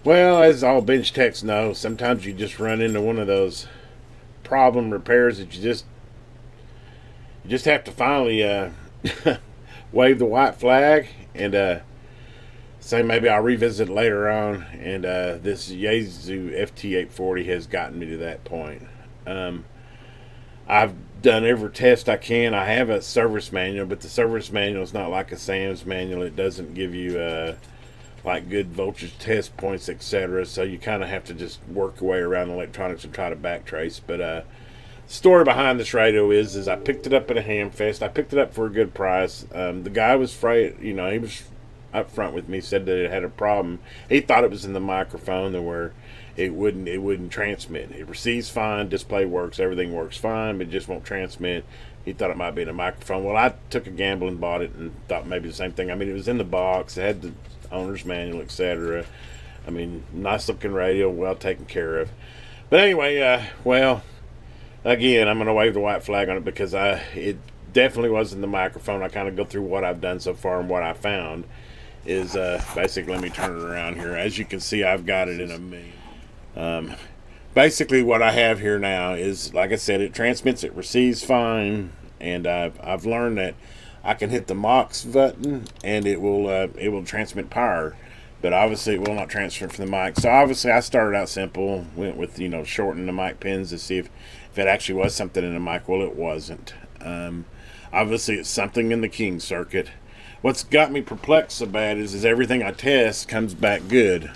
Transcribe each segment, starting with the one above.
Well, as all bench techs know, sometimes you just run into one of those problem repairs that you just have to finally wave the white flag and say maybe I'll revisit it later on. And this Yaesu FT-840 has gotten me to that point. I've done every test I can. I have a service manual, but the service manual is not like a Sam's manual. It doesn't give you like good voltage test points, etc. So you kind of have to just work your way around electronics and try to backtrace. But story behind this radio is I picked it up at a ham fest. I picked it up for a good price. The guy was afraid, he was up front with me, said that it had a problem. He thought it was in the microphone, where it wouldn't transmit. It receives fine, display works, everything works fine, but it just won't transmit. He thought it might be in a microphone. Well, I took a gamble and bought it and thought maybe the same thing. I mean, it was in the box. It had the owner's manual, etc. I mean, nice looking radio, well taken care of. But anyway, well, again, I'm going to wave the white flag on it because it definitely wasn't the microphone. I kind of go through what I've done so far, and what I found is basically, let me turn it around here. As you can see, I've got it in a million. Basically what I have here now is, like I said, it transmits, it receives fine, and I've learned that I can hit the MOX button and it will transmit power, but obviously it will not transfer from the mic. So obviously I started out simple, went with shortening the mic pins to see if it actually was something in the mic. Well, it wasn't. Obviously it's something in the King circuit. What's got me perplexed so bad is everything I test comes back good.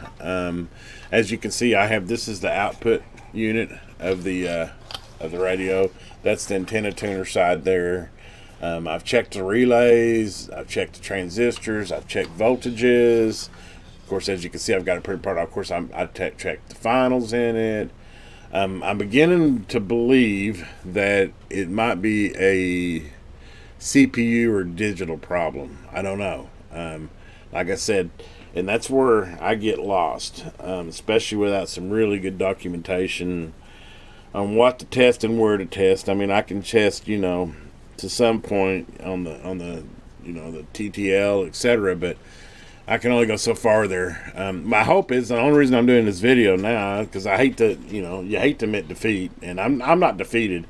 As you can see, this is the output unit of the radio. That's the antenna tuner side there. I've checked the relays, I've checked the transistors, I've checked voltages. Of course, as you can see, I've got a pretty part. Of course, I checked the finals in it. I'm beginning to believe that it might be a CPU or digital problem. I don't know. Like I said, and that's where I get lost, especially without some really good documentation on what to test and where to test. I mean, I can test, to some point on the the TTL, etc., but I can only go so far there. My hope is, the only reason I'm doing this video now, because I hate to, you hate to admit defeat, and I'm not defeated,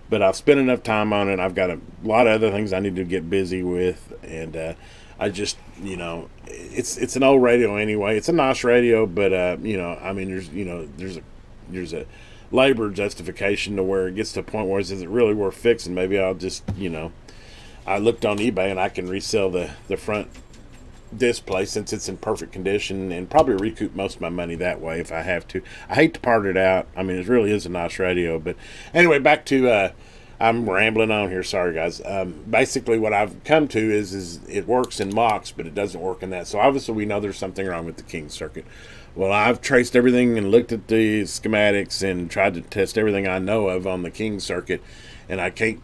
but I've spent enough time on it. I've got a lot of other things I need to get busy with, and I just, it's an old radio anyway. It's a nice radio, but I mean, there's a labor justification to where it gets to a point where is it really worth fixing? Maybe I'll just, I looked on eBay and I can resell the front display since it's in perfect condition, and probably recoup most of my money that way if I have to. I hate to part it out. I mean, it really is a nice radio, but anyway, back to I'm rambling on here, sorry guys. Basically what I've come to is it works in MOX, but it doesn't work in that. So obviously we know there's something wrong with the King circuit. Well, I've traced everything and looked at the schematics and tried to test everything I know of on the King circuit, and I can't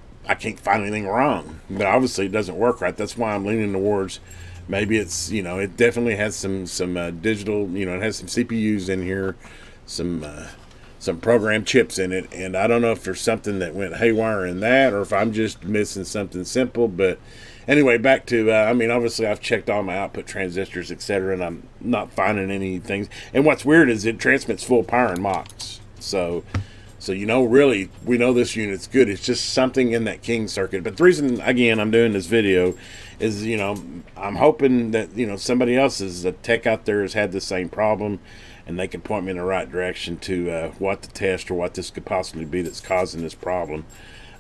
find anything wrong. But obviously it doesn't work right. That's why I'm leaning towards maybe it's, it definitely has some digital, it has some CPUs in here, some program chips in it, and I don't know if there's something that went haywire in that, or if I'm just missing something simple. But anyway, back to, I mean, obviously I've checked all my output transistors, etc., and I'm not finding any things. And what's weird is it transmits full power in MOX. So really, we know this unit's good. It's just something in that King circuit. But the reason, again, I'm doing this video is, I'm hoping that, somebody else, is a tech out there, has had the same problem, and they can point me in the right direction to what to test or what this could possibly be that's causing this problem.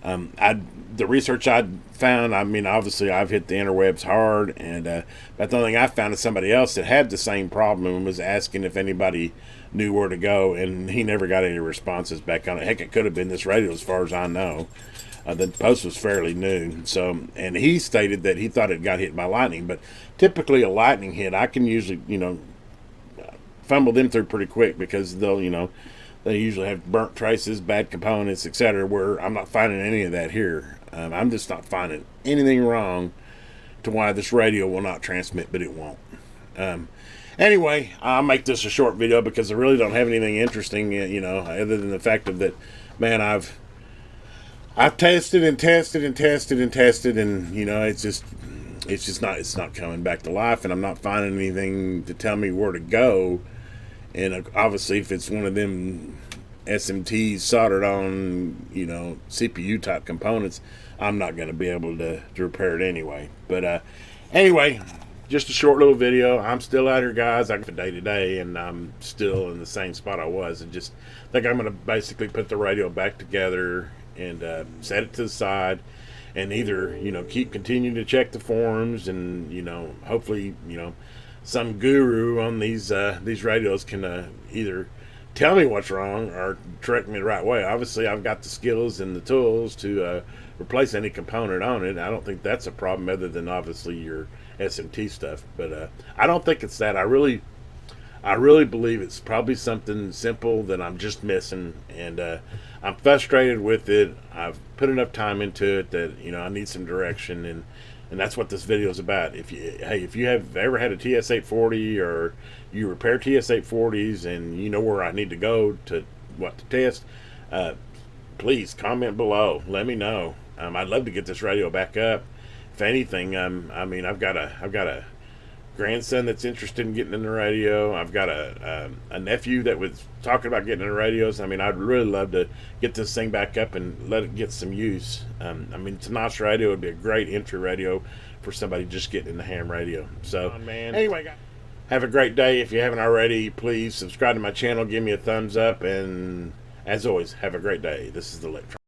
The research I found, I mean, obviously I've hit the interwebs hard, and but the only thing I found is somebody else that had the same problem and was asking if anybody knew where to go, and he never got any responses back on it. Heck, it could have been this radio as far as I know. The post was fairly new, and he stated that he thought it got hit by lightning, but typically a lightning hit, I can usually, fumble them through pretty quick, because they'll, they usually have burnt traces, bad components, etc., where I'm not finding any of that here. I'm just not finding anything wrong to why this radio will not transmit, but it won't. Anyway, I'll make this a short video because I really don't have anything interesting, other than the fact of that, man, I've tested and tested and tested and tested, and it's not coming back to life, and I'm not finding anything to tell me where to go And obviously, if it's one of them SMTs soldered on, you know, CPU type components, I'm not going to be able to repair it anyway. But anyway, just a short little video. I'm still out here, guys. I got day to day, and I'm still in the same spot I was. And just think I'm going to basically put the radio back together and set it to the side, and either, you know, keep continuing to check the forums, and, you know, hopefully, you know, some guru on these radios can either tell me what's wrong or direct me the right way. Obviously, I've got the skills and the tools to replace any component on it. I don't think that's a problem, other than obviously your SMT stuff. But I don't think it's that. I really believe it's probably something simple that I'm just missing, and I'm frustrated with it. I've put enough time into it that, you know, I need some direction, and that's what this video is about. If you have ever had a TS-840, or you repair TS-840s and you know where I need to go to test, please comment below. Let me know. I'd love to get this radio back up. If anything, I mean, I've got a grandson that's interested in getting in the radio. I've got a nephew that was talking about getting in the radios. I mean, I'd really love to get this thing back up and let it get some use. I mean, tonight's radio would be a great entry radio for somebody just getting in the ham radio. So, anyway, guys, have a great day. If you haven't already, please subscribe to my channel, give me a thumbs up, and as always, have a great day. This is the Electron.